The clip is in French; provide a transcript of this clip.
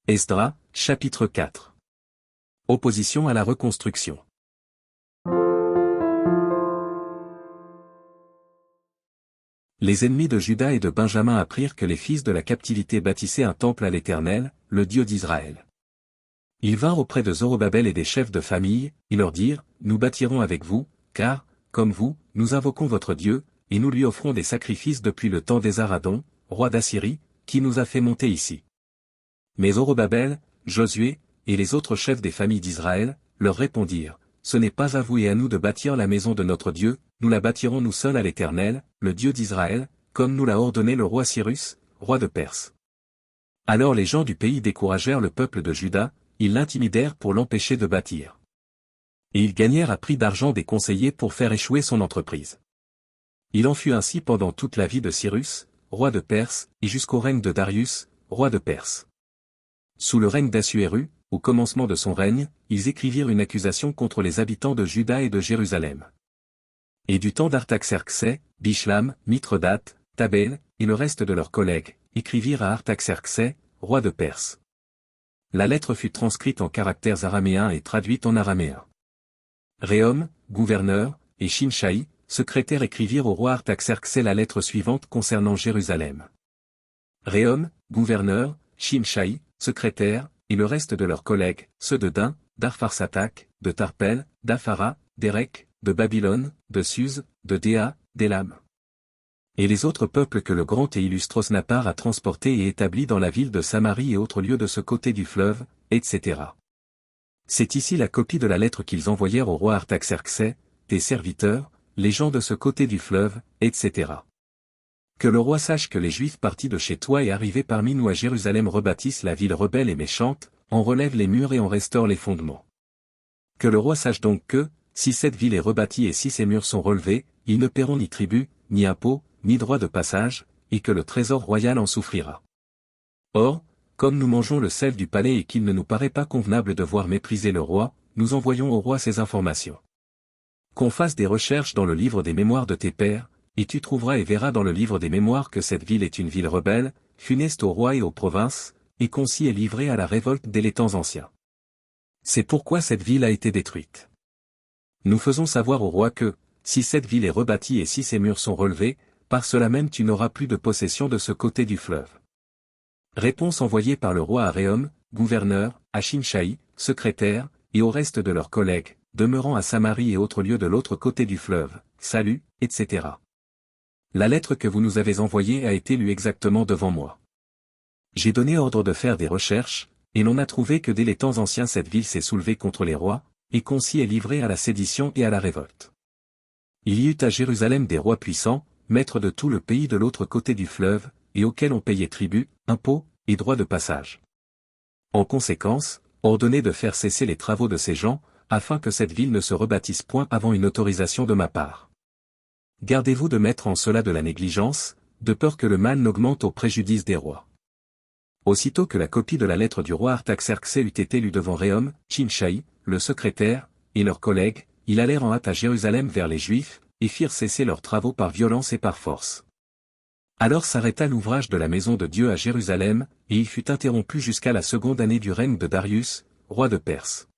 Esdras, chapitre 4. Opposition à la reconstruction. Les ennemis de Juda et de Benjamin apprirent que les fils de la captivité bâtissaient un temple à l'Éternel, le Dieu d'Israël. Ils vinrent auprès de Zorobabel et des chefs de famille, et leur dirent, « Nous bâtirons avec vous, car, comme vous, nous invoquons votre Dieu, et nous lui offrons des sacrifices depuis le temps d'Esarhaddon, roi d'Assyrie, qui nous a fait monter ici. » Mais Zorobabel, Josué, et les autres chefs des familles d'Israël, leur répondirent, « Ce n'est pas à vous et à nous de bâtir la maison de notre Dieu, nous la bâtirons nous seuls à l'Éternel, le Dieu d'Israël, comme nous l'a ordonné le roi Cyrus, roi de Perse. » Alors les gens du pays découragèrent le peuple de Juda, ils l'intimidèrent pour l'empêcher de bâtir. Et ils gagnèrent à prix d'argent des conseillers pour faire échouer son entreprise. Il en fut ainsi pendant toute la vie de Cyrus, roi de Perse, et jusqu'au règne de Darius, roi de Perse. Sous le règne d'Assuéru, au commencement de son règne, ils écrivirent une accusation contre les habitants de Juda et de Jérusalem. Et du temps d'Artaxerxès, Bishlam, Mithredate, Tabel, et le reste de leurs collègues, écrivirent à Artaxerxès, roi de Perse. La lettre fut transcrite en caractères araméens et traduite en araméen. Réhom, gouverneur, et Shimshaï, secrétaire écrivirent au roi Artaxerxès la lettre suivante concernant Jérusalem. Réhom, gouverneur, Shimshaï, secrétaire, et le reste de leurs collègues, ceux de Din, d'Arpharsatak, de Tarpel, d'Aphara, d'Érec, de Babylone, de Suse, de Déa, d'Élam. Et les autres peuples que le grand et illustre Osnappar a transportés et établis dans la ville de Samarie et autres lieux de ce côté du fleuve, etc. C'est ici la copie de la lettre qu'ils envoyèrent au roi Artaxerxès, tes serviteurs, les gens de ce côté du fleuve, etc. Que le roi sache que les Juifs partis de chez toi et arrivés parmi nous à Jérusalem rebâtissent la ville rebelle et méchante, en relèvent les murs et en restaurent les fondements. Que le roi sache donc que, si cette ville est rebâtie et si ses murs sont relevés, ils ne paieront ni tribut, ni impôt, ni droit de passage, et que le trésor royal en souffrira. Or, comme nous mangeons le sel du palais et qu'il ne nous paraît pas convenable de voir mépriser le roi, nous envoyons au roi ces informations. Qu'on fasse des recherches dans le livre des mémoires de tes pères, et tu trouveras et verras dans le livre des mémoires que cette ville est une ville rebelle, funeste au roi et aux provinces, et qu'on s'y est livré à la révolte dès les temps anciens. C'est pourquoi cette ville a été détruite. Nous faisons savoir au roi que, si cette ville est rebâtie et si ses murs sont relevés, par cela même tu n'auras plus de possession de ce côté du fleuve. Réponse envoyée par le roi à Réhom, gouverneur, à Shimshaï, secrétaire, et au reste de leurs collègues, demeurant à Samarie et autres lieux de l'autre côté du fleuve, salut, etc. La lettre que vous nous avez envoyée a été lue exactement devant moi. J'ai donné ordre de faire des recherches, et l'on a trouvé que dès les temps anciens cette ville s'est soulevée contre les rois, et qu'on s'y est livré à la sédition et à la révolte. Il y eut à Jérusalem des rois puissants, maîtres de tout le pays de l'autre côté du fleuve, et auxquels on payait tribut, impôts, et droits de passage. En conséquence, ordonnez de faire cesser les travaux de ces gens, afin que cette ville ne se rebâtisse point avant une autorisation de ma part. Gardez-vous de mettre en cela de la négligence, de peur que le mal n'augmente au préjudice des rois. Aussitôt que la copie de la lettre du roi Artaxerxès eut été lue devant Réhom, Shimshaï, le secrétaire, et leurs collègues, ils allèrent en hâte à Jérusalem vers les Juifs, et firent cesser leurs travaux par violence et par force. Alors s'arrêta l'ouvrage de la maison de Dieu à Jérusalem, et il fut interrompu jusqu'à la seconde année du règne de Darius, roi de Perse.